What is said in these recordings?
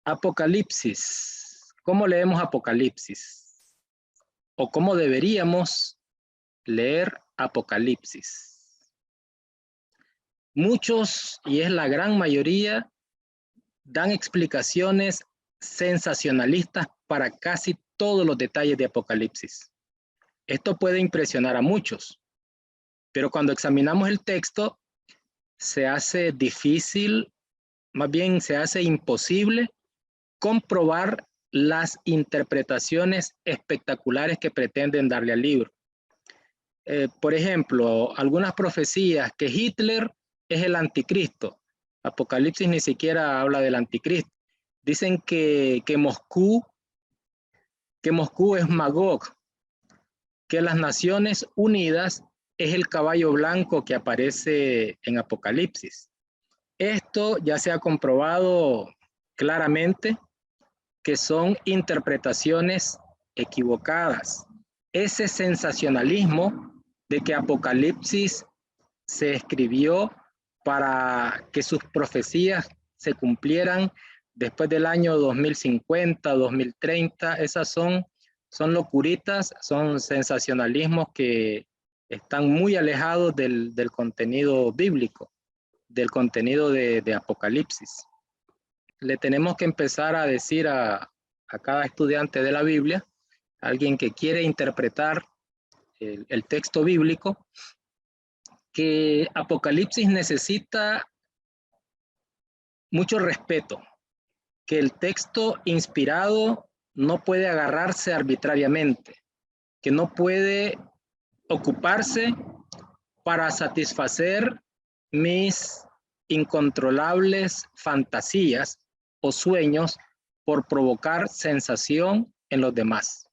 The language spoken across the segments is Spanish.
Apocalipsis. ¿Cómo leemos Apocalipsis? ¿O cómo deberíamos leer Apocalipsis? Muchos, y es la gran mayoría, dan explicaciones sensacionalistas para casi todos los detalles de Apocalipsis. Esto puede impresionar a muchos, pero cuando examinamos el texto, se hace difícil, más bien se hace imposible comprobar las interpretaciones espectaculares que pretenden darle al libro. Por ejemplo, algunas profecías que Hitler es el anticristo. Apocalipsis ni siquiera habla del anticristo. Dicen que Moscú es Magog, que las Naciones Unidas es el caballo blanco que aparece en Apocalipsis. Esto ya se ha comprobado claramente que son interpretaciones equivocadas. Ese sensacionalismo de que Apocalipsis se escribió para que sus profecías se cumplieran después del año 2050, 2030, esas son locuritas, son sensacionalismos que están muy alejados del contenido bíblico, del contenido de Apocalipsis. Le tenemos que empezar a decir a cada estudiante de la Biblia, alguien que quiere interpretar el texto bíblico, que Apocalipsis necesita mucho respeto, que el texto inspirado no puede agarrarse arbitrariamente, que no puede ocuparse para satisfacer mis incontrolables fantasías o sueños por provocar sensación en los demás.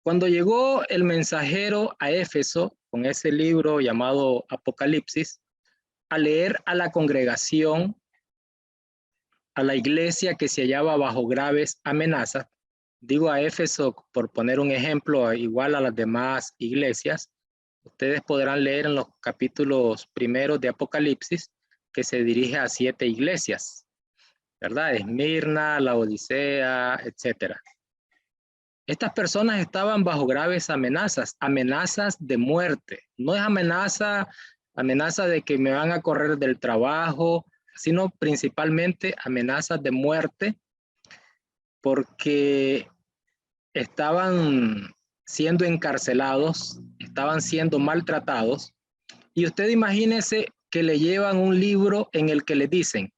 Cuando llegó el mensajero a Éfeso con ese libro llamado Apocalipsis, a leer a la congregación, a la iglesia que se hallaba bajo graves amenazas, digo a Éfeso por poner un ejemplo igual a las demás iglesias, ustedes podrán leer en los capítulos primeros de Apocalipsis que se dirige a 7 iglesias, ¿verdad? Esmirna, Laodicea, etcétera. Estas personas estaban bajo graves amenazas, amenazas de muerte. No es amenaza de que me van a correr del trabajo, sino principalmente amenazas de muerte, porque estaban siendo encarcelados, estaban siendo maltratados. Y usted imagínese que le llevan un libro en el que le dicen,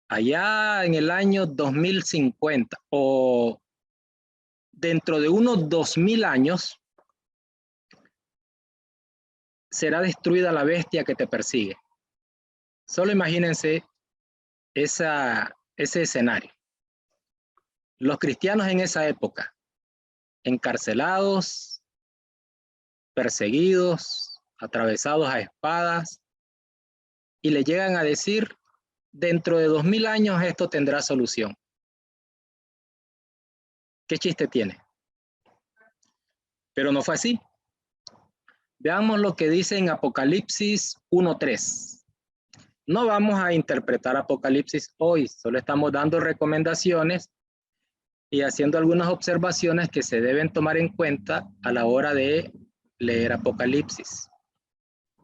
allá en el año 2050 o dentro de unos 2000 años, será destruida la bestia que te persigue. Solo imagínense ese escenario. Los cristianos en esa época, encarcelados, perseguidos, atravesados a espadas, y le llegan a decir, dentro de 2000 años esto tendrá solución. ¿Qué chiste tiene? Pero no fue así. Veamos lo que dice en Apocalipsis 1:3. No vamos a interpretar Apocalipsis hoy, solo estamos dando recomendaciones y haciendo algunas observaciones que se deben tomar en cuenta a la hora de leer Apocalipsis.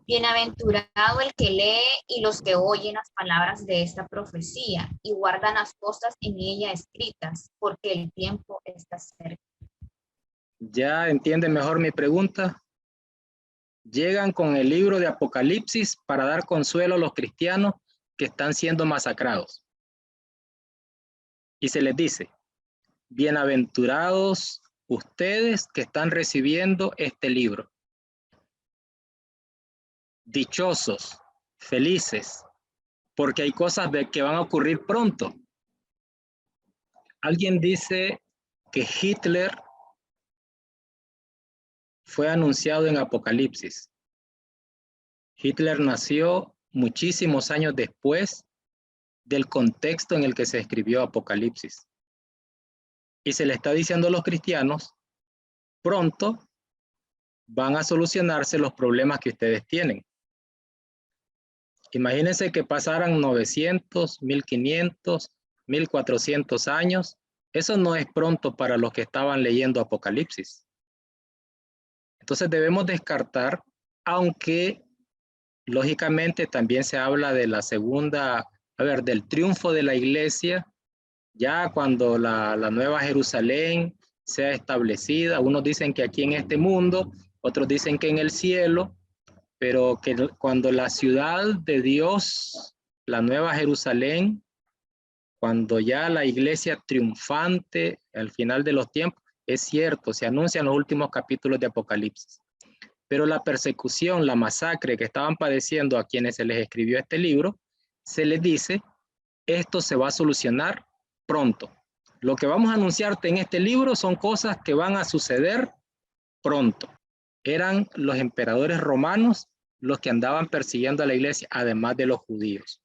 Bienaventurado el que lee y los que oyen las palabras de esta profecía y guardan las cosas en ella escritas, porque el tiempo está cerca. ¿Ya entienden mejor mi pregunta? Llegan con el libro de Apocalipsis para dar consuelo a los cristianos que están siendo masacrados. Y se les dice, bienaventurados ustedes que están recibiendo este libro. Dichosos, felices, porque hay cosas que van a ocurrir pronto. Alguien dice que Hitler fue anunciado en Apocalipsis. Hitler nació muchísimos años después del contexto en el que se escribió Apocalipsis. Y se le está diciendo a los cristianos, pronto van a solucionarse los problemas que ustedes tienen. Imagínense que pasaran 900, 1500, 1400 años. Eso no es pronto para los que estaban leyendo Apocalipsis. Entonces debemos descartar, aunque lógicamente también se habla de la segunda, del triunfo de la iglesia, ya cuando la Nueva Jerusalén sea establecida. Unos dicen que aquí en este mundo, otros dicen que en el cielo, pero que cuando la ciudad de Dios, la Nueva Jerusalén, cuando ya la iglesia triunfante al final de los tiempos, es cierto, se anuncia en los últimos capítulos de Apocalipsis. Pero la persecución, la masacre que estaban padeciendo a quienes se les escribió este libro, se les dice, esto se va a solucionar pronto. Lo que vamos a anunciarte en este libro son cosas que van a suceder pronto. Eran los emperadores romanos los que andaban persiguiendo a la iglesia, además de los judíos.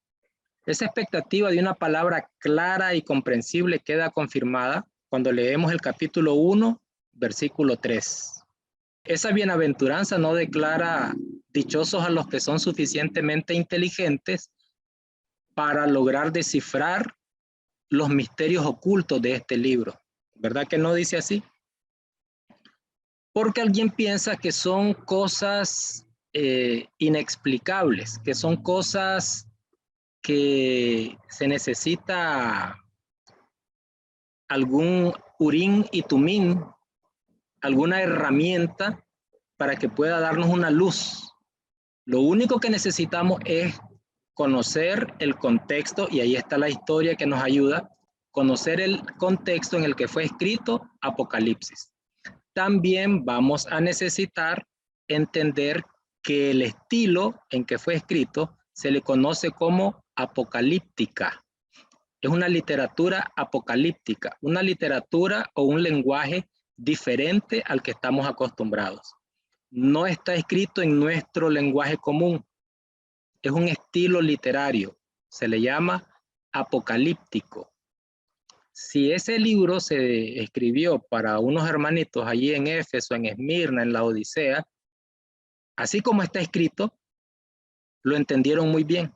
Esa expectativa de una palabra clara y comprensible queda confirmada cuando leemos el capítulo 1, versículo 3. Esa bienaventuranza no declara dichosos a los que son suficientemente inteligentes para lograr descifrar los misterios ocultos de este libro. ¿Verdad que no dice así? Porque alguien piensa que son cosas inexplicables, que son cosas que se necesita algún urín y tumín, alguna herramienta para que pueda darnos una luz. Lo único que necesitamos es conocer el contexto, y ahí está la historia que nos ayuda, conocer el contexto en el que fue escrito Apocalipsis. También vamos a necesitar entender que el estilo en que fue escrito se le conoce como apocalíptica. Es una literatura apocalíptica, una literatura o un lenguaje diferente al que estamos acostumbrados. No está escrito en nuestro lenguaje común. Es un estilo literario. Se le llama apocalíptico. Si ese libro se escribió para unos hermanitos allí en Éfeso, en Esmirna, en la Odisea, así como está escrito, lo entendieron muy bien.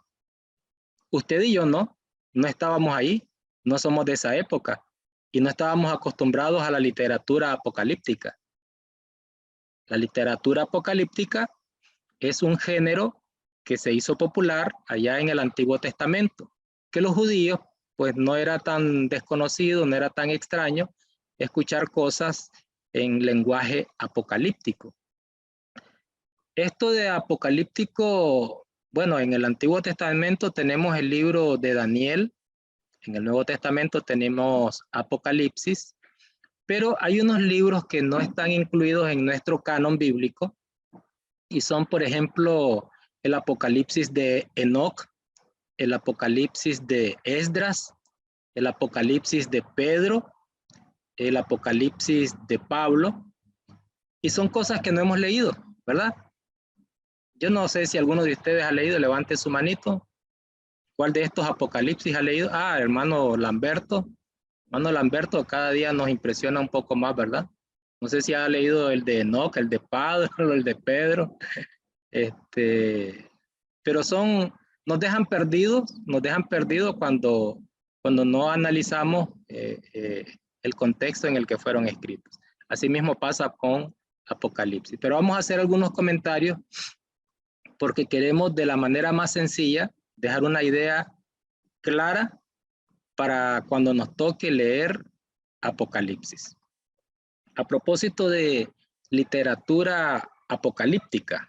Usted y yo no estábamos ahí, no somos de esa época y no estábamos acostumbrados a la literatura apocalíptica. La literatura apocalíptica es un género que se hizo popular allá en el Antiguo Testamento, que los judíos pues no era tan desconocido, no era tan extraño escuchar cosas en lenguaje apocalíptico. Esto de apocalíptico, bueno, en el Antiguo Testamento tenemos el libro de Daniel, en el Nuevo Testamento tenemos Apocalipsis, pero hay unos libros que no están incluidos en nuestro canon bíblico y son, por ejemplo, el Apocalipsis de Enoc, el Apocalipsis de Esdras, el Apocalipsis de Pedro, el Apocalipsis de Pablo, y son cosas que no hemos leído, ¿verdad? Yo no sé si alguno de ustedes ha leído, levante su manito. ¿Cuál de estos Apocalipsis ha leído? Ah, hermano Lamberto. Hermano Lamberto, cada día nos impresiona un poco más, ¿verdad? No sé si ha leído el de Enoc, el de Pablo, el de Pedro. Pero nos dejan perdidos cuando no analizamos el contexto en el que fueron escritos. Asimismo pasa con Apocalipsis. Pero vamos a hacer algunos comentarios porque queremos de la manera más sencilla dejar una idea clara para cuando nos toque leer Apocalipsis. A propósito de literatura apocalíptica,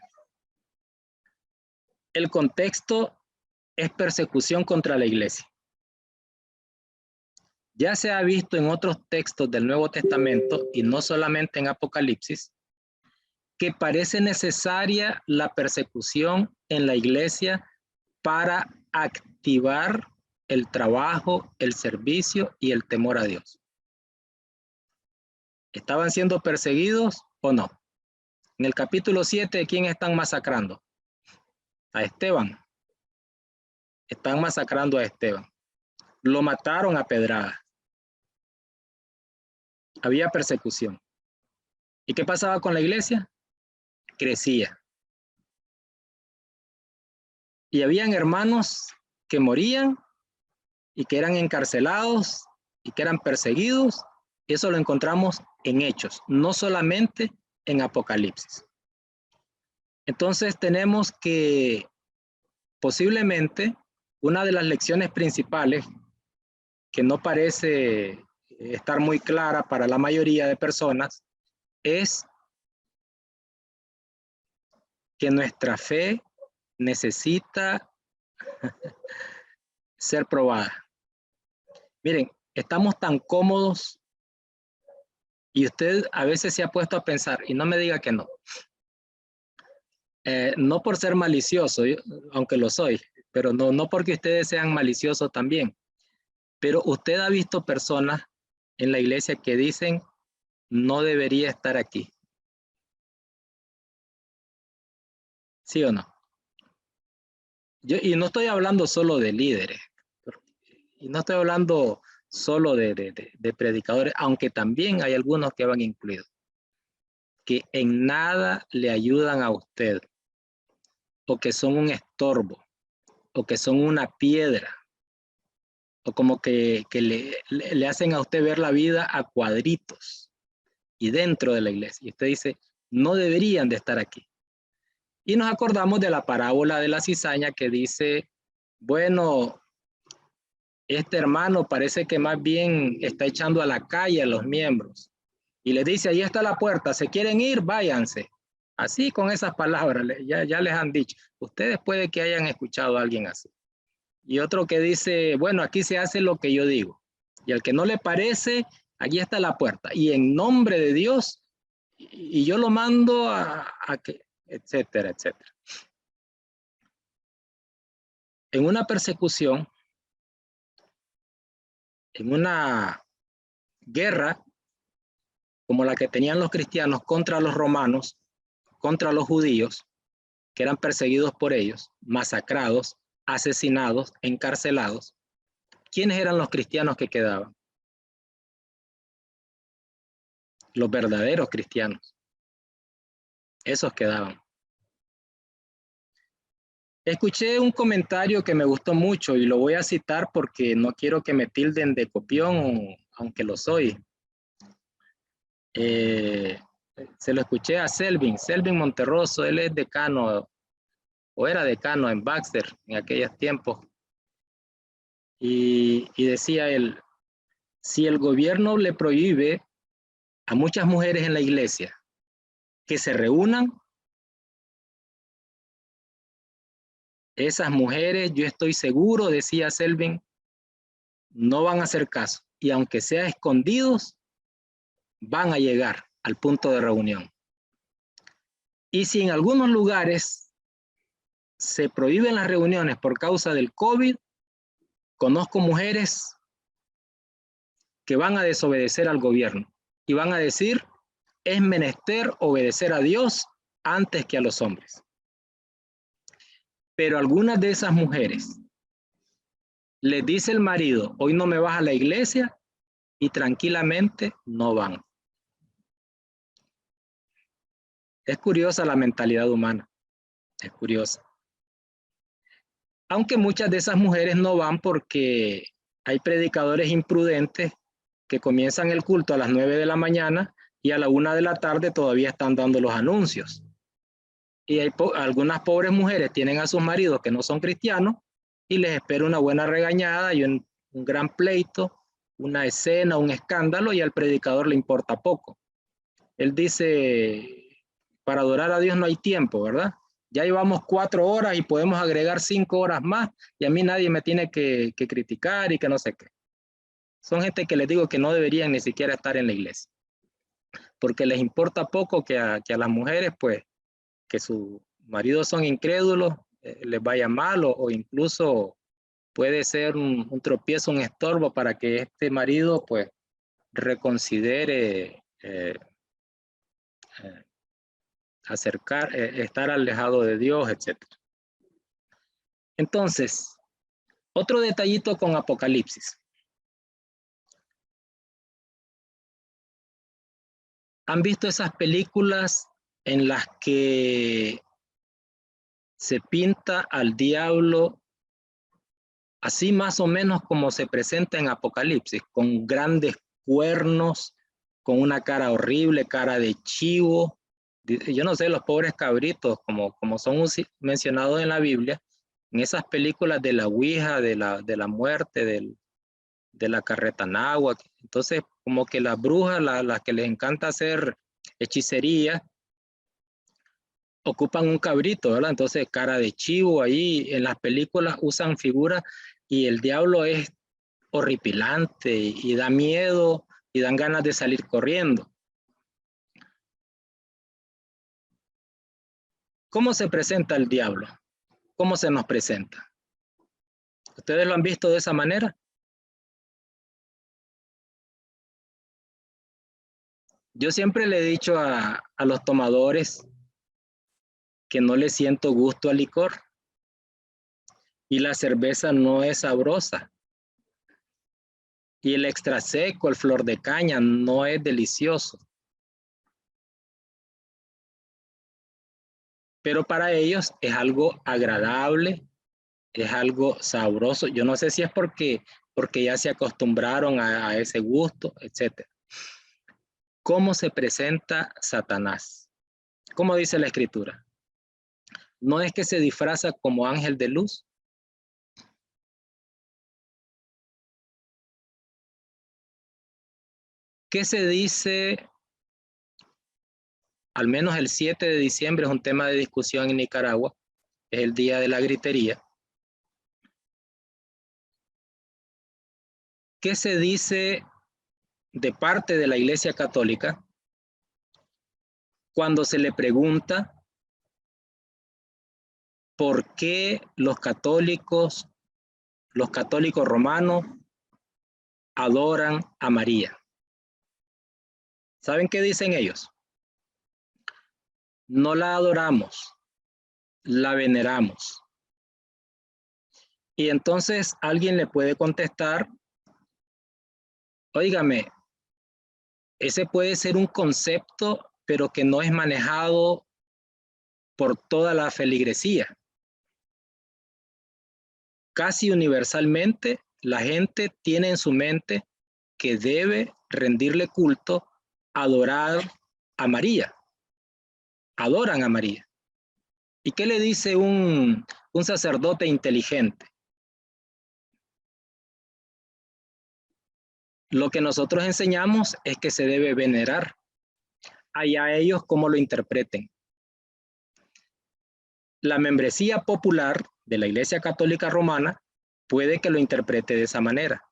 el contexto es persecución contra la iglesia. Ya se ha visto en otros textos del Nuevo Testamento, y no solamente en Apocalipsis, que parece necesaria la persecución en la iglesia para activar el trabajo, el servicio y el temor a Dios. ¿Estaban siendo perseguidos o no? En el capítulo 7, ¿quién están masacrando? A Esteban. Están masacrando a Esteban. Lo mataron a pedradas. Había persecución. ¿Y qué pasaba con la iglesia? Crecía. Y habían hermanos que morían y que eran encarcelados y que eran perseguidos. Eso lo encontramos en Hechos, no solamente en Apocalipsis. Entonces tenemos que posiblemente una de las lecciones principales que no parece estar muy clara para la mayoría de personas es que nuestra fe necesita ser probada. Miren, estamos tan cómodos y usted a veces se ha puesto a pensar, y no me diga que no. No por ser malicioso, aunque lo soy, pero no porque ustedes sean maliciosos también. Pero usted ha visto personas en la iglesia que dicen, no debería estar aquí. ¿Sí o no? Y no estoy hablando solo de líderes, y no estoy hablando solo de predicadores, aunque también hay algunos que van incluidos, que en nada le ayudan a usted, o que son un estorbo, o que son una piedra, o como que le hacen a usted ver la vida a cuadritos y dentro de la iglesia. Y usted dice, no deberían de estar aquí. Y nos acordamos de la parábola de la cizaña que dice, bueno, este hermano parece que más bien está echando a la calle a los miembros. Y les dice, ahí está la puerta, ¿se quieren ir? Váyanse. Así con esas palabras, ya les han dicho. Ustedes puede que hayan escuchado a alguien así. Y otro que dice, bueno, aquí se hace lo que yo digo. Y al que no le parece, aquí está la puerta. Y en nombre de Dios, y yo lo mando a que, etcétera, etcétera. En una persecución, en una guerra como la que tenían los cristianos contra los romanos, contra los judíos, que eran perseguidos por ellos, masacrados, asesinados, encarcelados, ¿quiénes eran los cristianos que quedaban? Los verdaderos cristianos. Esos quedaban. Escuché un comentario que me gustó mucho y lo voy a citar porque no quiero que me tilden de copión, aunque lo soy. Se lo escuché a Selvin Monterroso, él es decano, o era decano en Baxter en aquellos tiempos. Y decía él, si el gobierno le prohíbe a muchas mujeres en la iglesia que se reúnan, esas mujeres, yo estoy seguro, decía Selvin, no van a hacer caso. Y aunque sea escondidos, van a llegar al punto de reunión. Y si en algunos lugares se prohíben las reuniones por causa del COVID, conozco mujeres que van a desobedecer al gobierno y van a decir, es menester obedecer a Dios antes que a los hombres. Pero algunas de esas mujeres les dice el marido, hoy no me vas a la iglesia, y tranquilamente no van. Es curiosa la mentalidad humana, es curiosa. Aunque muchas de esas mujeres no van porque hay predicadores imprudentes que comienzan el culto a las 9 de la mañana y a la 1 de la tarde todavía están dando los anuncios. Y hay algunas pobres mujeres tienen a sus maridos que no son cristianos y les espera una buena regañada y un gran pleito, una escena, un escándalo, y al predicador le importa poco. Él dice, para adorar a Dios no hay tiempo, ¿verdad? Ya llevamos 4 horas y podemos agregar 5 horas más y a mí nadie me tiene que criticar y que no sé qué. Son gente que les digo que no deberían ni siquiera estar en la iglesia, porque les importa poco que a las mujeres, pues, que sus maridos son incrédulos, les vaya mal o incluso puede ser un tropiezo, un estorbo para que este marido, pues, reconsidere estar alejado de Dios, etc. Entonces, otro detallito con Apocalipsis. ¿Han visto esas películas en las que se pinta al diablo así más o menos como se presenta en Apocalipsis, con grandes cuernos, con una cara horrible, cara de chivo. Yo no sé, los pobres cabritos, como son mencionados en la Biblia, en esas películas de la Ouija, de la muerte, de la carreta náhuatl. Entonces, como que las brujas, las que les encanta hacer hechicería, ocupan un cabrito, ¿verdad? Entonces, cara de chivo ahí, en las películas usan figuras y el diablo es horripilante y da miedo y dan ganas de salir corriendo. ¿Cómo se presenta el diablo? ¿Cómo se nos presenta? ¿Ustedes lo han visto de esa manera? Yo siempre le he dicho a los tomadores que no le siento gusto al licor y la cerveza no es sabrosa y el extra seco, el flor de caña no es delicioso. Pero para ellos es algo agradable, es algo sabroso. Yo no sé si es porque ya se acostumbraron a ese gusto, etc. ¿Cómo se presenta Satanás? ¿Cómo dice la escritura? ¿No es que se disfraza como ángel de luz? ¿Qué se dice? Al menos el 7 de diciembre es un tema de discusión en Nicaragua, es el día de la gritería. ¿Qué se dice de parte de la Iglesia Católica cuando se le pregunta por qué los católicos romanos adoran a María? ¿Saben qué dicen ellos? No la adoramos, la veneramos. Y entonces alguien le puede contestar, óigame, ese puede ser un concepto, pero que no es manejado por toda la feligresía. Casi universalmente, la gente tiene en su mente que debe rendirle culto, adorar a María. Adoran a María. ¿Y qué le dice un sacerdote inteligente? Lo que nosotros enseñamos es que se debe venerar. Allá ellos cómo lo interpreten. La membresía popular de la Iglesia Católica Romana puede que lo interprete de esa manera.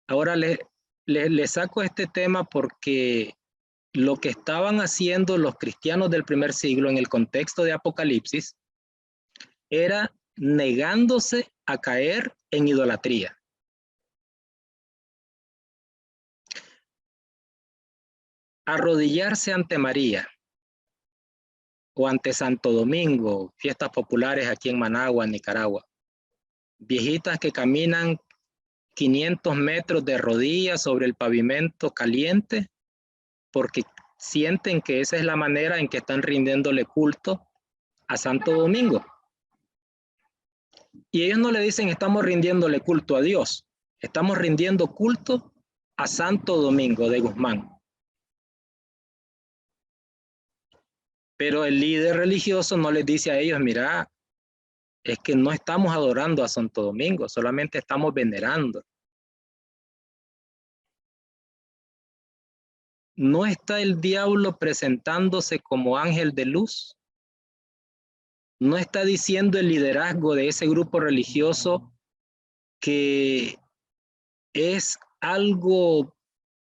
Ahora le saco este tema porque lo que estaban haciendo los cristianos del primer siglo en el contexto de Apocalipsis era negándose a caer en idolatría. Arrodillarse ante María o ante Santo Domingo, fiestas populares aquí en Managua, Nicaragua. Viejitas que caminan 500 metros de rodillas sobre el pavimento caliente porque sienten que esa es la manera en que están rindiéndole culto a Santo Domingo. Y ellos no le dicen estamos rindiéndole culto a Dios, estamos rindiendo culto a Santo Domingo de Guzmán. Pero el líder religioso no les dice a ellos, mira, es que no estamos adorando a Santo Domingo, solamente estamos venerando. ¿No está el diablo presentándose como ángel de luz? ¿No está diciendo el liderazgo de ese grupo religioso que es algo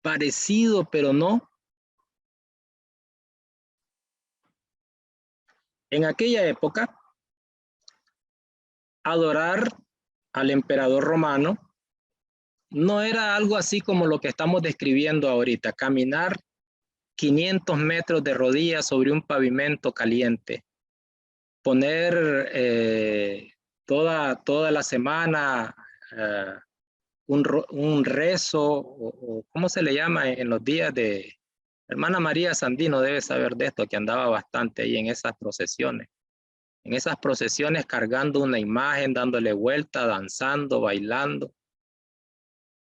parecido, pero no? En aquella época, adorar al emperador romano no era algo así como lo que estamos describiendo ahorita, caminar 500 metros de rodillas sobre un pavimento caliente, poner toda la semana un rezo, o ¿cómo se le llama en los días de Hermana María Sandino debe saber de esto, que andaba bastante ahí en esas procesiones. En esas procesiones cargando una imagen, dándole vuelta, danzando, bailando.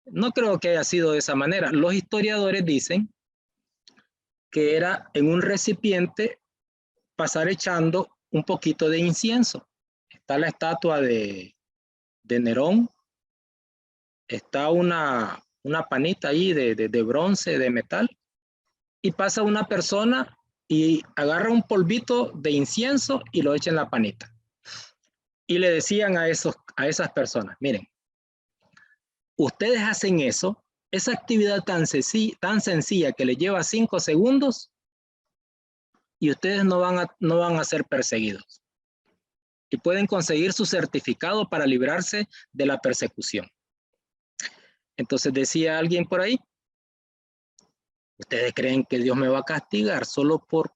No creo que haya sido de esa manera. Los historiadores dicen que era en un recipiente pasar echando un poquito de incienso. Está la estatua de Nerón, está una panita ahí de bronce, de metal, y pasa una persona y agarra un polvito de incienso y lo echa en la panita. Y le decían a esas personas, miren, ustedes hacen eso, esa actividad tan sencilla que les lleva 5 segundos, y ustedes no van a ser perseguidos. Y pueden conseguir su certificado para librarse de la persecución. Entonces decía alguien por ahí, ¿ustedes creen que Dios me va a castigar solo por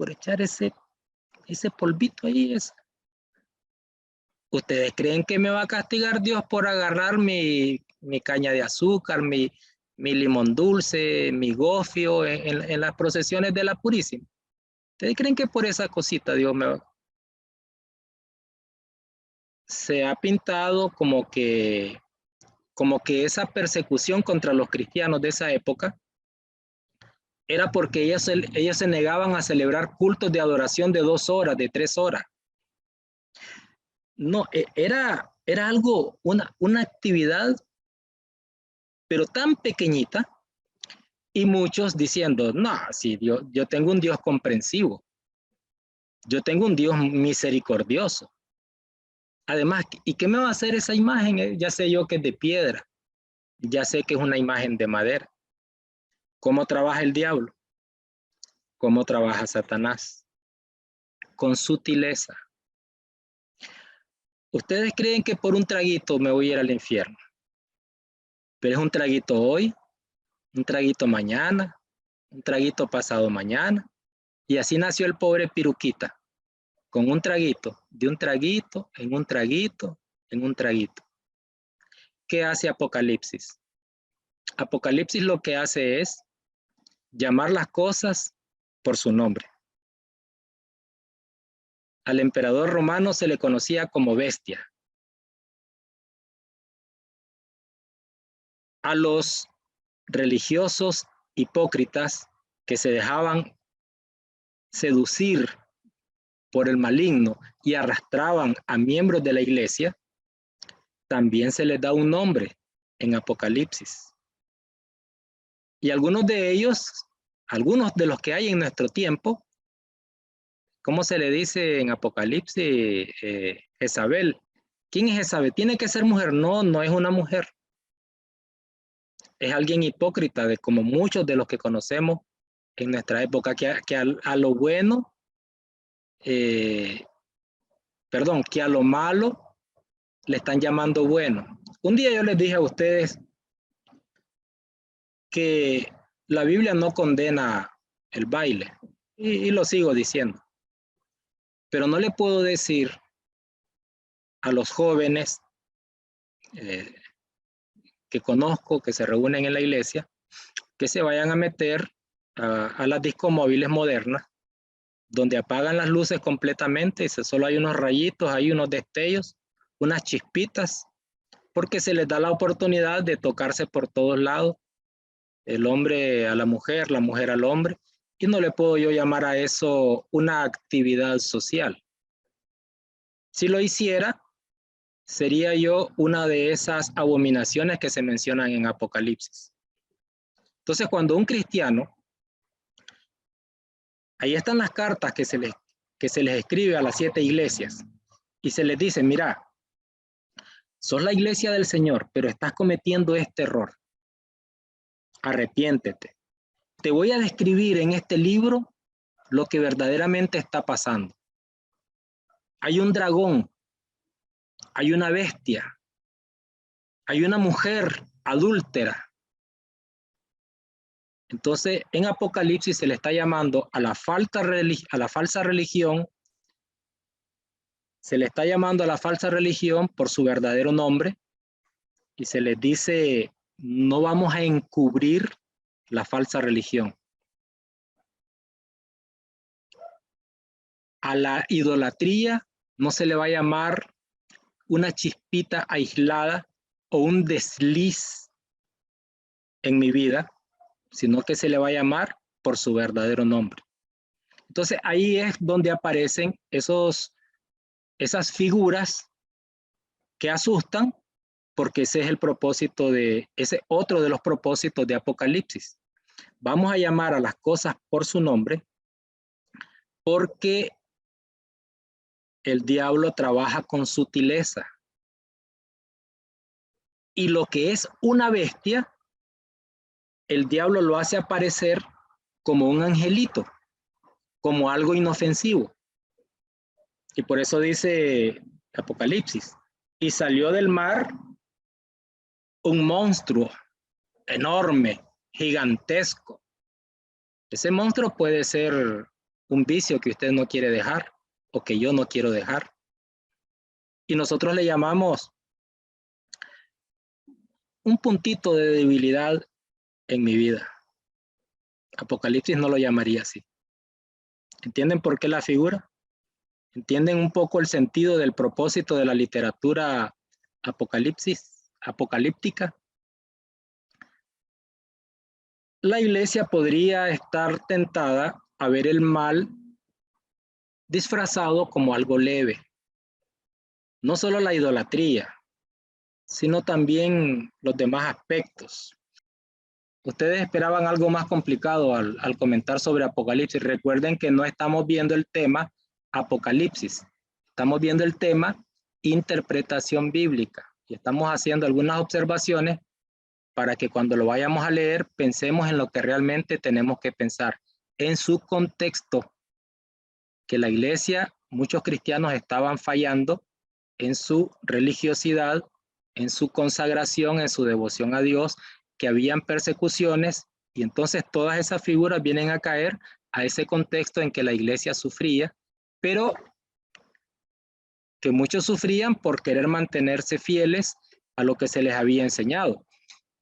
echar ese polvito ahí? ¿Ustedes creen que me va a castigar Dios por agarrar mi caña de azúcar, mi limón dulce, mi gofio en las procesiones de la Purísima? ¿Ustedes creen que por esa cosita Dios me va? Se ha pintado como que esa persecución contra los cristianos de esa época era porque ellos se negaban a celebrar cultos de adoración de 2 horas, de 3 horas. No, era algo, una actividad, pero tan pequeñita, y muchos diciendo, no, sí, yo tengo un Dios comprensivo, yo tengo un Dios misericordioso. Además, ¿y qué me va a hacer esa imagen? Ya sé yo que es de piedra, ya sé que es una imagen de madera. ¿Cómo trabaja el diablo? ¿Cómo trabaja Satanás? Con sutileza. Ustedes creen que por un traguito me voy a ir al infierno, pero es un traguito hoy, un traguito mañana, un traguito pasado mañana, y así nació el pobre Piruquita, con un traguito, de un traguito, en un traguito, en un traguito. ¿Qué hace Apocalipsis? Apocalipsis lo que hace es llamar las cosas por su nombre. Al emperador romano se le conocía como bestia. A los religiosos hipócritas que se dejaban seducir por el maligno y arrastraban a miembros de la iglesia, también se les da un nombre en Apocalipsis. Y algunos de ellos, algunos de los que hay en nuestro tiempo, ¿cómo se le dice en Apocalipsis? Jezabel. ¿Quién es Jezabel? ¿Tiene que ser mujer? No, no es una mujer. Es alguien hipócrita, de como muchos de los que conocemos en nuestra época, que a lo bueno, que a lo malo le están llamando bueno. Un día yo les dije a ustedes que la Biblia no condena el baile, y lo sigo diciendo, pero no le puedo decir a los jóvenes que conozco, que se reúnen en la iglesia, que se vayan a meter a las discomóviles modernas, donde apagan las luces completamente y solo hay unos rayitos, hay unos destellos, unas chispitas, porque se les da la oportunidad de tocarse por todos lados, el hombre a la mujer al hombre, y no le puedo yo llamar a eso una actividad social. Si lo hiciera, sería yo una de esas abominaciones que se mencionan en Apocalipsis. Entonces, cuando un cristiano, ahí están las cartas que se les escribe a las 7 iglesias, y se les dice, mira, sos la iglesia del Señor, pero estás cometiendo este error. Arrepiéntete. Te voy a describir en este libro lo que verdaderamente está pasando. Hay un dragón, hay una bestia, hay una mujer adúltera. Entonces, en Apocalipsis se le está llamando a la falsa religión, se le está llamando a la falsa religión por su verdadero nombre, y se les dice, no vamos a encubrir la falsa religión. A la idolatría no se le va a llamar una chispita aislada o un desliz en mi vida, sino que se le va a llamar por su verdadero nombre. Entonces ahí es donde aparecen esas figuras que asustan, porque ese es el propósito ese otro de los propósitos de Apocalipsis. Vamos a llamar a las cosas por su nombre, porque el diablo trabaja con sutileza. Y lo que es una bestia, el diablo lo hace aparecer como un angelito, como algo inofensivo. Y por eso dice Apocalipsis, y salió del mar un monstruo enorme, gigantesco. Ese monstruo puede ser un vicio que usted no quiere dejar o que yo no quiero dejar. Y nosotros le llamamos un puntito de debilidad en mi vida. Apocalipsis no lo llamaría así. ¿Entienden por qué la figura? ¿Entienden un poco el sentido del propósito de la literatura apocalíptica? La iglesia podría estar tentada a ver el mal disfrazado como algo leve. No solo la idolatría, sino también los demás aspectos. Ustedes esperaban algo más complicado al comentar sobre Apocalipsis. Recuerden que no estamos viendo el tema Apocalipsis, estamos viendo el tema interpretación bíblica y estamos haciendo algunas observaciones para que cuando lo vayamos a leer pensemos en lo que realmente tenemos que pensar, en su contexto, que la iglesia, muchos cristianos estaban fallando en su religiosidad, en su consagración, en su devoción a Dios, que habían persecuciones y entonces todas esas figuras vienen a caer a ese contexto en que la iglesia sufría, pero que muchos sufrían por querer mantenerse fieles a lo que se les había enseñado.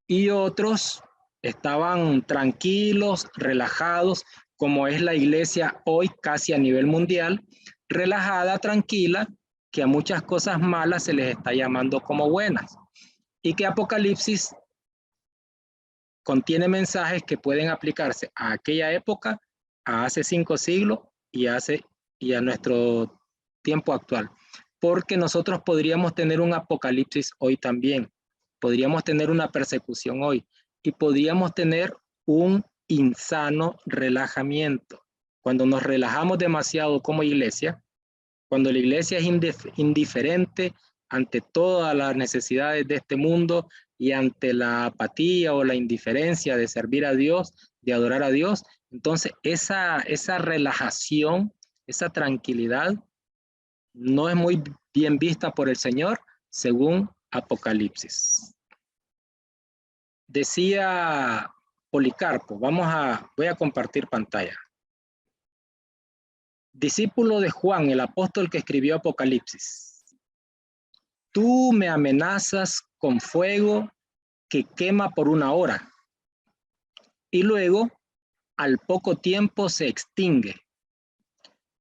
Y otros estaban tranquilos, relajados, como es la iglesia hoy casi a nivel mundial, relajada, tranquila, que a muchas cosas malas se les está llamando como buenas. Y que Apocalipsis contiene mensajes que pueden aplicarse a aquella época, a hace 5 siglos y a nuestro tiempo actual. Porque nosotros podríamos tener un apocalipsis hoy también, podríamos tener una persecución hoy y podríamos tener un insano relajamiento. Cuando nos relajamos demasiado como iglesia, cuando la iglesia es indiferente ante todas las necesidades de este mundo y ante la apatía o la indiferencia de servir a Dios, de adorar a Dios, entonces esa relajación, esa tranquilidad no es muy bien vista por el Señor según Apocalipsis. Decía Policarpo, voy a compartir pantalla. Discípulo de Juan, el apóstol que escribió Apocalipsis. Tú me amenazas con fuego que quema por 1 hora y luego al poco tiempo se extingue,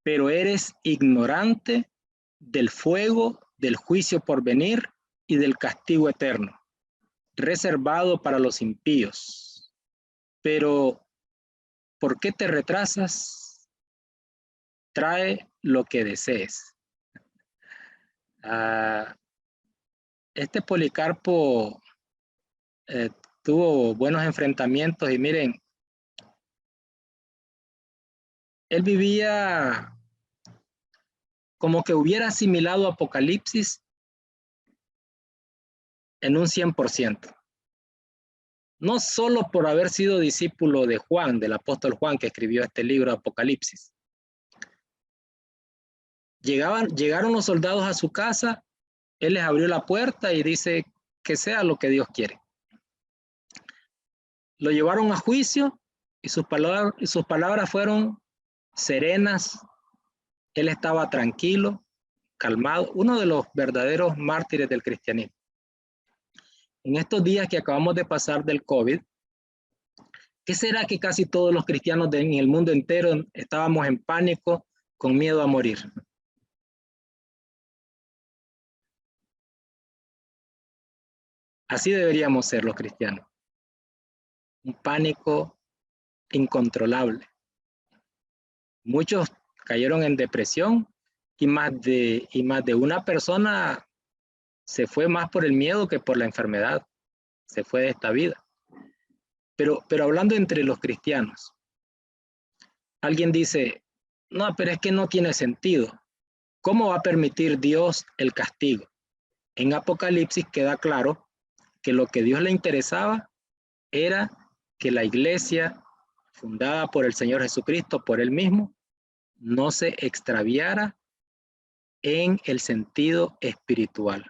pero eres ignorante del fuego, del juicio por venir y del castigo eterno, reservado para los impíos. Pero, ¿por qué te retrasas? Trae lo que desees. Este Policarpo tuvo buenos enfrentamientos y miren, él vivía como que hubiera asimilado Apocalipsis en un 100%. No solo por haber sido discípulo de Juan, del apóstol Juan, que escribió este libro Apocalipsis. Llegaron los soldados a su casa, él les abrió la puerta y dice que sea lo que Dios quiere. Lo llevaron a juicio y sus palabras fueron serenas. Él estaba tranquilo, calmado, uno de los verdaderos mártires del cristianismo. En estos días que acabamos de pasar del COVID, ¿qué será que casi todos los cristianos en el mundo entero estábamos en pánico con miedo a morir. Así deberíamos ser los cristianos. Un pánico incontrolable. Muchos cayeron en depresión y más de una persona se fue más por el miedo que por la enfermedad. Se fue de esta vida. Pero hablando entre los cristianos, alguien dice, no, pero es que no tiene sentido. ¿Cómo va a permitir Dios el castigo? En Apocalipsis queda claro que lo que Dios le interesaba era que la iglesia fundada por el Señor Jesucristo, por él mismo, no se extraviara en el sentido espiritual.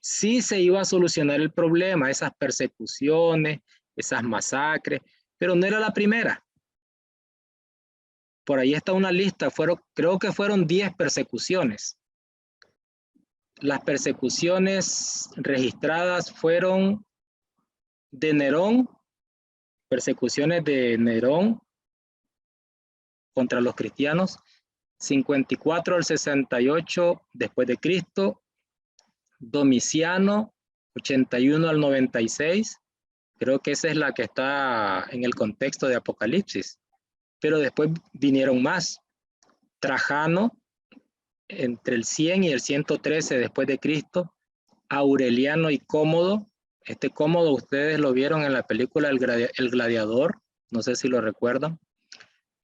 Sí se iba a solucionar el problema, esas persecuciones, esas masacres, pero no era la primera. Por ahí está una lista, creo que fueron 10 persecuciones. Las persecuciones registradas fueron de Nerón, persecuciones de Nerón contra los cristianos, 54 al 68 después de Cristo, Domiciano, 81 al 96, creo que esa es la que está en el contexto de Apocalipsis, pero después vinieron más. Trajano, entre el 100 y el 113 después de Cristo, Aureliano y Cómodo. Este Cómodo ustedes lo vieron en la película El Gladiador, no sé si lo recuerdan.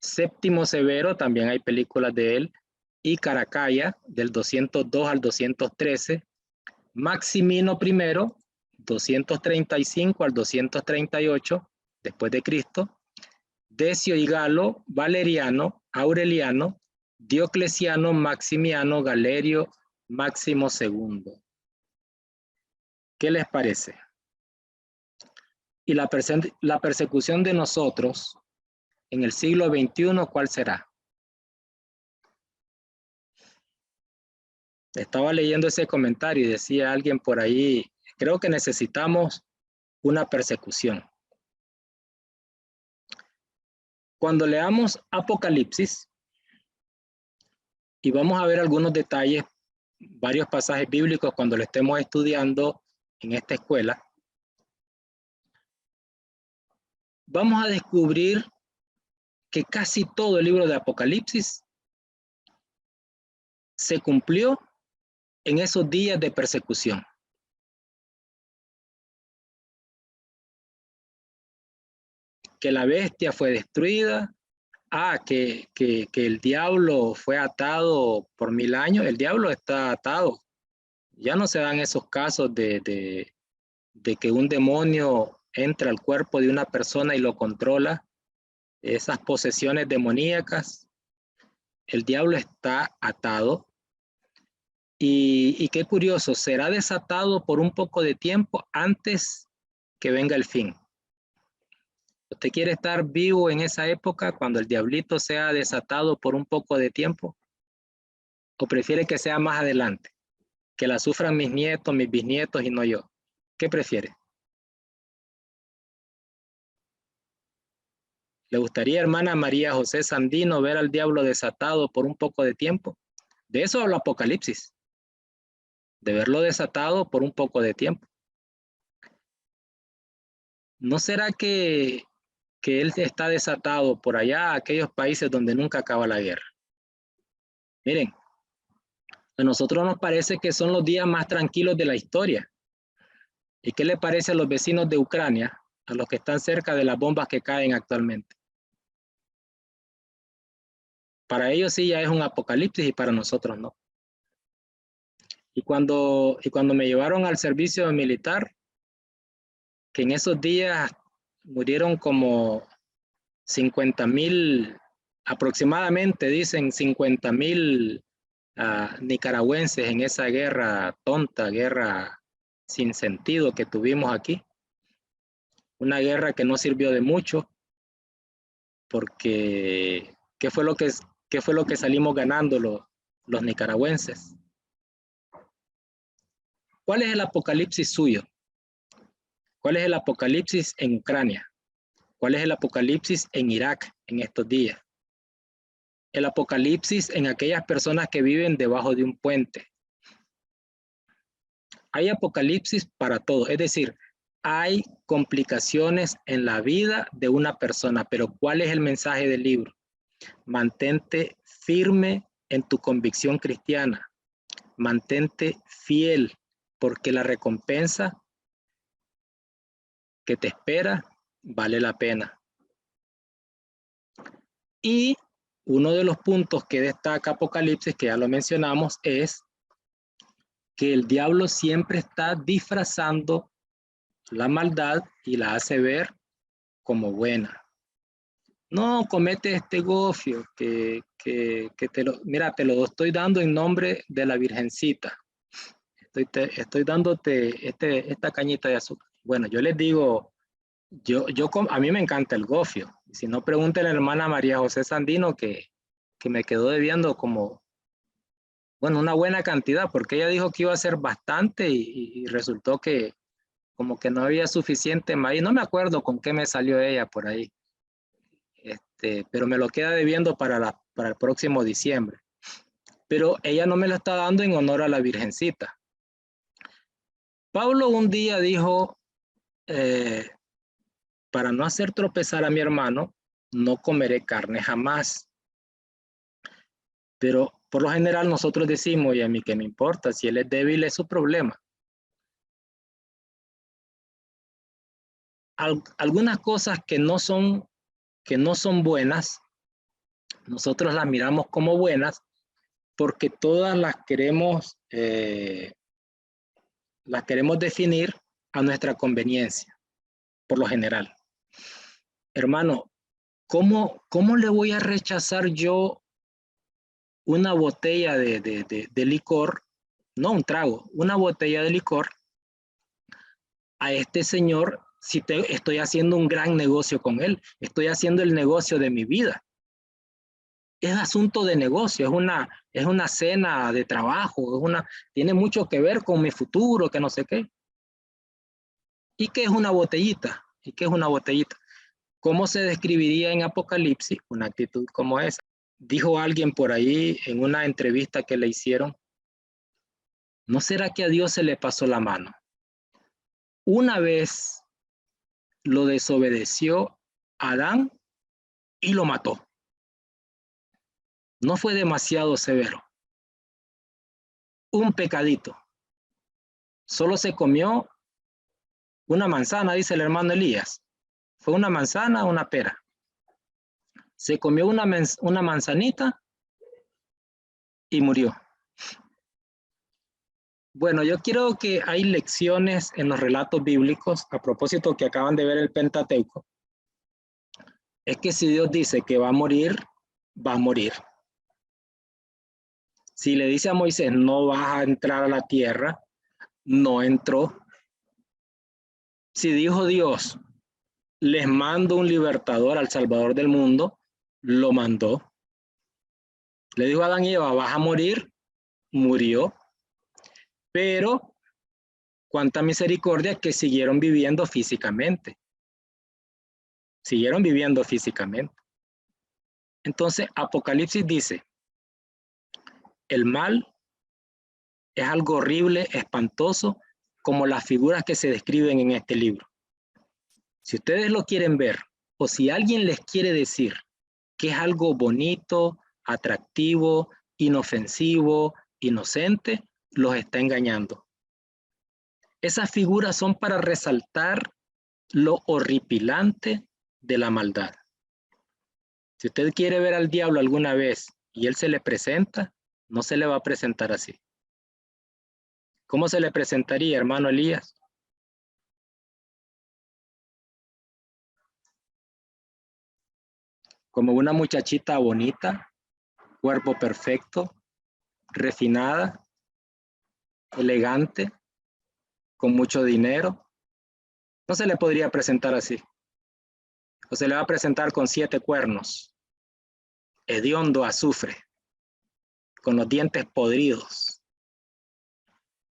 Séptimo Severo, también hay películas de él, y Caracalla, del 202 al 213, Maximino I, 235 al 238 después de Cristo, Decio y Galo, Valeriano, Aureliano, Diocleciano, Maximiano, Galerio, Máximo II. ¿Qué les parece? Y la persecución de nosotros en el siglo XXI, ¿cuál será? Estaba leyendo ese comentario y decía alguien por ahí, creo que necesitamos una persecución. Cuando leamos Apocalipsis, y vamos a ver algunos detalles, varios pasajes bíblicos cuando lo estemos estudiando en esta escuela, vamos a descubrir que casi todo el libro de Apocalipsis se cumplió en esos días de persecución. Que la bestia fue destruida, que el diablo fue atado por 1000 años, el diablo está atado. Ya no se dan esos casos de que un demonio entra al cuerpo de una persona y lo controla, esas posesiones demoníacas. El diablo está atado. Y qué curioso, será desatado por un poco de tiempo antes que venga el fin. ¿Usted quiere estar vivo en esa época cuando el diablito sea desatado por un poco de tiempo? ¿O prefiere que sea más adelante? Que la sufran mis nietos, mis bisnietos y no yo. ¿Qué prefiere? ¿Le gustaría, hermana María José Sandino, ver al diablo desatado por un poco de tiempo? De eso habla Apocalipsis. De verlo desatado por un poco de tiempo. ¿No será que él está desatado por allá, aquellos países donde nunca acaba la guerra? Miren, a nosotros nos parece que son los días más tranquilos de la historia. ¿Y qué le parece a los vecinos de Ucrania, a los que están cerca de las bombas que caen actualmente? Para ellos sí ya es un apocalipsis y para nosotros no. Y cuando me llevaron al servicio militar, que en esos días murieron como 50,000, aproximadamente dicen 50,000 nicaragüenses en esa guerra tonta, guerra sin sentido que tuvimos aquí. Una guerra que no sirvió de mucho, porque ¿qué fue lo que salimos ganando los nicaragüenses? ¿Cuál es el apocalipsis suyo? ¿Cuál es el apocalipsis en Ucrania? ¿Cuál es el apocalipsis en Irak en estos días? el apocalipsis en aquellas personas que viven debajo de un puente. Hay apocalipsis para todo, es decir, hay complicaciones en la vida de una persona, pero ¿cuál es el mensaje del libro? Mantente firme en tu convicción cristiana, mantente fiel, porque la recompensa que te espera vale la pena. Y uno de los puntos que destaca Apocalipsis, que ya lo mencionamos, es que el diablo siempre está disfrazando la maldad y la hace ver como buena. No, comete este gofio que mira, te lo estoy dando en nombre de la Virgencita. Estoy dándote esta cañita de azúcar. Bueno, yo les digo, a mí me encanta el gofio. Si no, pregúntenle a la hermana María José Sandino que me quedó debiendo como, bueno, una buena cantidad, porque ella dijo que iba a ser bastante y resultó que como que no había suficiente maíz. No me acuerdo con qué me salió ella por ahí. Pero me lo queda debiendo para el próximo diciembre. Pero ella no me lo está dando en honor a la Virgencita. Pablo un día dijo, para no hacer tropezar a mi hermano, no comeré carne jamás. Pero por lo general nosotros decimos, y a mí qué me importa, si él es débil es su problema. Algunas cosas que no son buenas, nosotros las miramos como buenas porque todas las queremos definir a nuestra conveniencia, por lo general. Hermano, ¿cómo le voy a rechazar yo una botella de licor, no un trago, una botella de licor a este señor si estoy haciendo un gran negocio con él? Estoy haciendo el negocio de mi vida. Es asunto de negocio, es una cena de trabajo, tiene mucho que ver con mi futuro, que no sé qué. ¿Y qué es una botellita? ¿Y qué es una botellita? ¿Cómo se describiría en Apocalipsis una actitud como esa? Dijo alguien por ahí en una entrevista que le hicieron, ¿no será que a Dios se le pasó la mano? Una vez lo desobedeció Adán y lo mató. No fue demasiado severo. Un pecadito. Solo se comió una manzana, dice el hermano Elías. ¿Fue una manzana o una pera? Se comió una manzanita y murió. Bueno, yo creo que hay lecciones en los relatos bíblicos, a propósito que acaban de ver el Pentateuco, es que si Dios dice que va a morir, va a morir. Si le dice a Moisés, no vas a entrar a la tierra, no entró. Si dijo Dios, les mando un libertador al Salvador del mundo, lo mandó. Le dijo a Adán y Eva, vas a morir, murió. Pero cuánta misericordia que siguieron viviendo físicamente. Siguieron viviendo físicamente. Entonces, Apocalipsis dice, el mal es algo horrible, espantoso, como las figuras que se describen en este libro. Si ustedes lo quieren ver, o si alguien les quiere decir que es algo bonito, atractivo, inofensivo, inocente, los está engañando. Esas figuras son para resaltar lo horripilante de la maldad. Si usted quiere ver al diablo alguna vez y él se le presenta, no se le va a presentar así. ¿Cómo se le presentaría, hermano Elías? Como una muchachita bonita, cuerpo perfecto, refinada, elegante, con mucho dinero. No se le podría presentar así. O se le va a presentar con 7 cuernos, hediondo azufre, con los dientes podridos,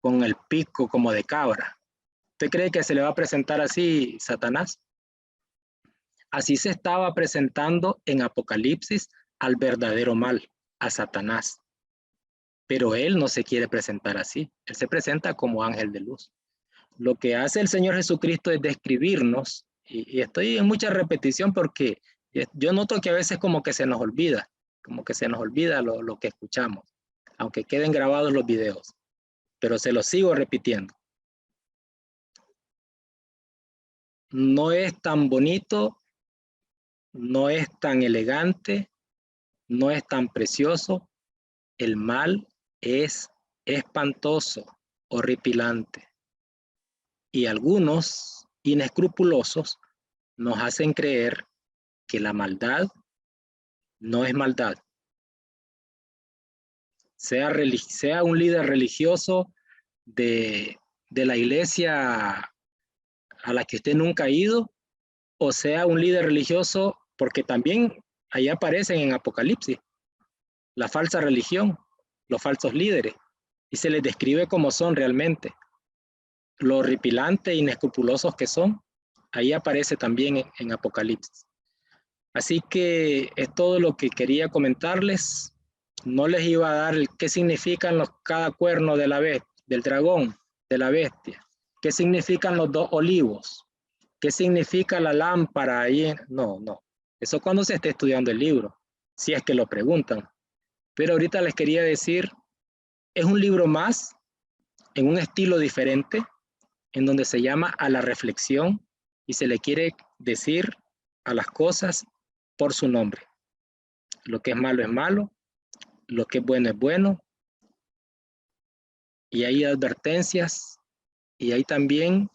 con el pico como de cabra. ¿Usted cree que se le va a presentar así Satanás? Así se estaba presentando en Apocalipsis al verdadero mal, a Satanás. Pero él no se quiere presentar así. Él se presenta como ángel de luz. Lo que hace el Señor Jesucristo es describirnos, y estoy en mucha repetición porque yo noto que a veces como que se nos olvida lo que escuchamos, aunque queden grabados los videos, pero se los sigo repitiendo. No es tan bonito, no es tan elegante, no es tan precioso. El mal es espantoso, horripilante. Y algunos inescrupulosos nos hacen creer que la maldad no es maldad. Sea un líder religioso de la iglesia a la que usted nunca ha ido, o sea un líder religioso, porque también ahí aparecen en Apocalipsis la falsa religión, los falsos líderes, y se les describe como son realmente. Lo horripilante e inescrupulosos que son, ahí aparece también en Apocalipsis. Así que es todo lo que quería comentarles. No les iba a dar qué significan cada cuerno de la bestia, del dragón, de la bestia. ¿Qué significan los 2 olivos? ¿Qué significa la lámpara ahí? No. Eso cuando se esté estudiando el libro, si es que lo preguntan. Pero ahorita les quería decir, es un libro más, en un estilo diferente, en donde se llama a la reflexión y se le quiere decir a las cosas por su nombre. Lo que es malo, lo que es bueno, y hay advertencias, y hay también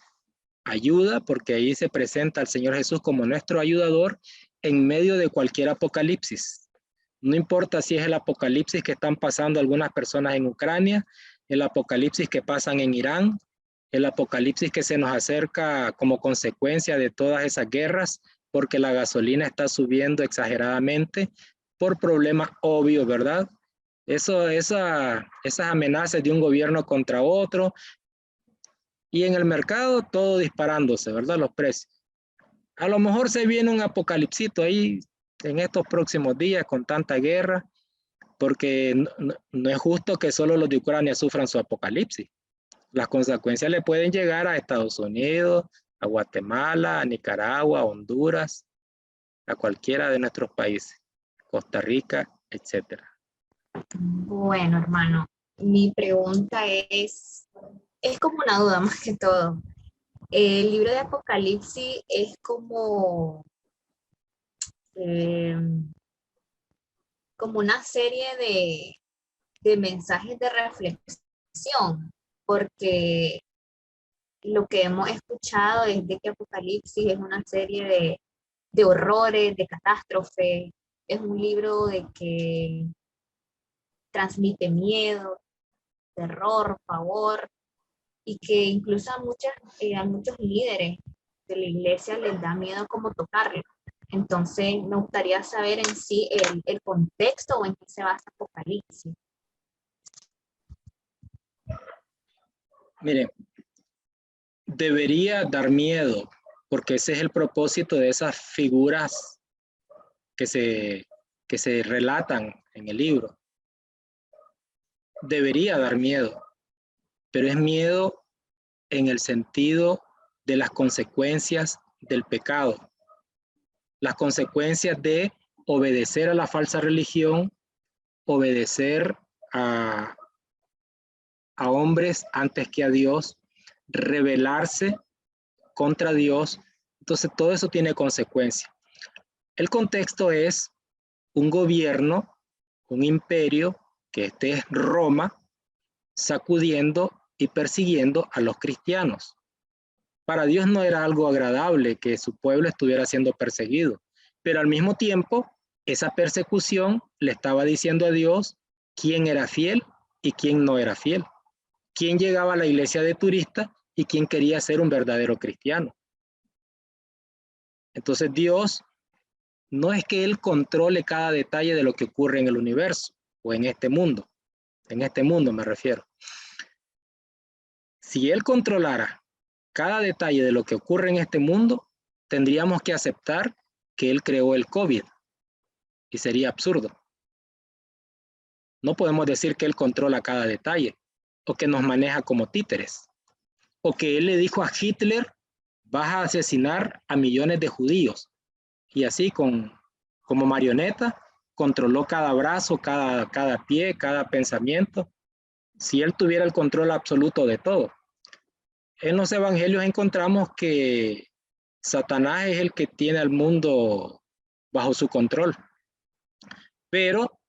ayuda, porque ahí se presenta al Señor Jesús como nuestro ayudador en medio de cualquier apocalipsis. No importa si es el apocalipsis que están pasando algunas personas en Ucrania, el apocalipsis que pasan en Irán, el apocalipsis que se nos acerca como consecuencia de todas esas guerras, porque la gasolina está subiendo exageradamente por problemas obvios, ¿verdad? Esas amenazas de un gobierno contra otro, y en el mercado todo disparándose, ¿verdad? Los precios. A lo mejor se viene un apocalipsito ahí en estos próximos días con tanta guerra, porque no es justo que solo los de Ucrania sufran su apocalipsis. Las consecuencias le pueden llegar a Estados Unidos, a Guatemala, a Nicaragua, a Honduras, a cualquiera de nuestros países, Costa Rica, etcétera. Bueno, hermano, mi pregunta es como una duda más que todo. El libro de Apocalipsis es como una serie de mensajes de reflexión, porque lo que hemos escuchado es de que Apocalipsis es una serie de horrores, de catástrofes, es un libro de que transmite miedo, terror, pavor, y que incluso a muchos líderes de la iglesia les da miedo como tocarlo. Entonces, me gustaría saber en sí el contexto o en qué se basa Apocalipsis. Miren, debería dar miedo, porque ese es el propósito de esas figuras que se relatan en el libro. Debería dar miedo, pero es miedo en el sentido de las consecuencias del pecado, las consecuencias de obedecer a la falsa religión, obedecer a hombres antes que a Dios, rebelarse contra Dios. Entonces todo eso tiene consecuencias. El contexto es un gobierno, un imperio, que este es Roma, sacudiendo y persiguiendo a los cristianos. Para Dios no era algo agradable que su pueblo estuviera siendo perseguido, pero al mismo tiempo esa persecución le estaba diciendo a Dios quién era fiel y quién no era fiel, quién llegaba a la iglesia de turista y quién quería ser un verdadero cristiano. Entonces Dios no es que Él controle cada detalle de lo que ocurre en el universo o en este mundo me refiero. Si Él controlara cada detalle de lo que ocurre en este mundo, tendríamos que aceptar que Él creó el COVID. y sería absurdo. No podemos decir que él controla cada detalle o que nos maneja como títeres o que él le dijo a Hitler: vas a asesinar a millones de judíos, y así como marioneta controló cada brazo, cada pie, cada pensamiento. Si él tuviera el control absoluto de todo. En los evangelios encontramos que Satanás es el que tiene al mundo bajo su control, pero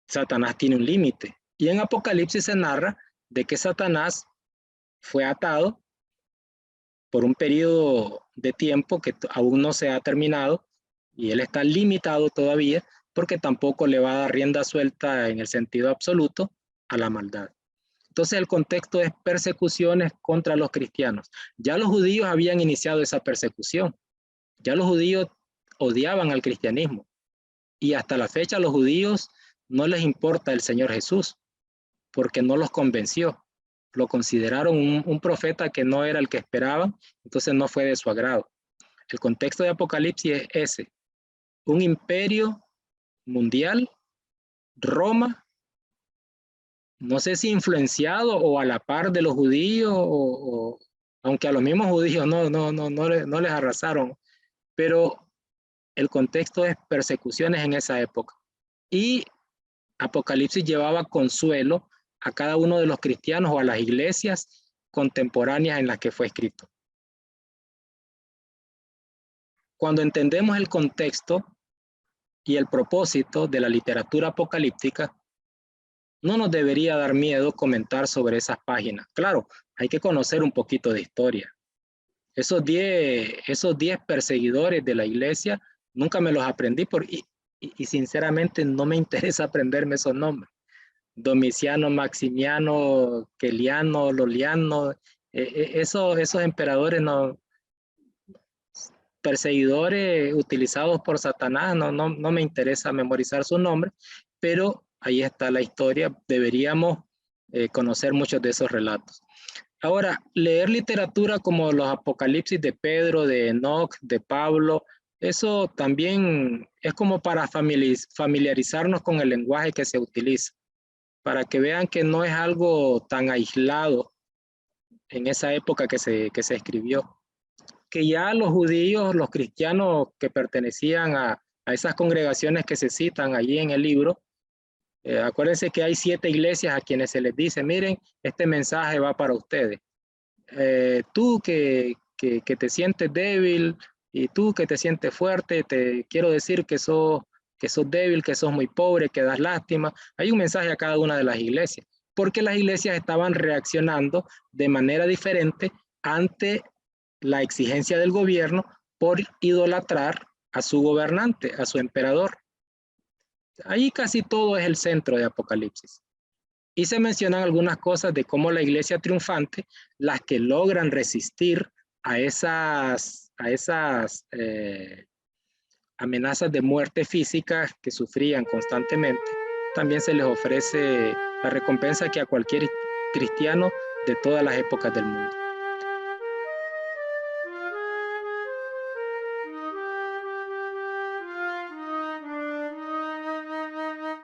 Satanás tiene un límite. Y en Apocalipsis se narra de que Satanás fue atado por un periodo de tiempo que aún no se ha terminado, y él está limitado todavía porque tampoco le va a dar rienda suelta en el sentido absoluto a la maldad. Entonces el contexto es persecuciones contra los cristianos. Ya los judíos habían iniciado esa persecución. Ya los judíos odiaban al cristianismo. Y hasta la fecha a los judíos no les importa el Señor Jesús, porque no los convenció. Lo consideraron un profeta que no era el que esperaban, entonces no fue de su agrado. El contexto de Apocalipsis es ese: un imperio mundial, Roma, no sé si influenciado o a la par de los judíos, aunque a los mismos judíos no les arrasaron, pero el contexto es persecuciones en esa época. Y Apocalipsis llevaba consuelo a cada uno de los cristianos o a las iglesias contemporáneas en las que fue escrito. Cuando entendemos el contexto y el propósito de la literatura apocalíptica, no nos debería dar miedo comentar sobre esas páginas. Claro, hay que conocer un poquito de historia. Esos 10 perseguidores de la iglesia, nunca me los aprendí y sinceramente no me interesa aprenderme esos nombres. Domiciano, Maximiano, Queliano, Loliano, esos emperadores perseguidores utilizados por Satanás, no me interesa memorizar su nombre, pero ahí está la historia. Deberíamos conocer muchos de esos relatos. Ahora, leer literatura como los Apocalipsis de Pedro, de Enoc, de Pablo, eso también es como para familiarizarnos con el lenguaje que se utiliza, para que vean que no es algo tan aislado en esa época que se escribió. Que ya los judíos, los cristianos que pertenecían a esas congregaciones que se citan allí en el libro, acuérdense que hay 7 iglesias a quienes se les dice: miren, este mensaje va para ustedes. Tú que te sientes débil y tú que te sientes fuerte, te quiero decir que sos débil, que sos muy pobre, que das lástima. Hay un mensaje a cada una de las iglesias, porque las iglesias estaban reaccionando de manera diferente ante la exigencia del gobierno por idolatrar a su gobernante, a su emperador. Ahí casi todo es el centro de Apocalipsis. Y se mencionan algunas cosas de cómo la iglesia triunfante, las que logran resistir a esas amenazas de muerte física que sufrían constantemente, también se les ofrece la recompensa que a cualquier cristiano de todas las épocas del mundo.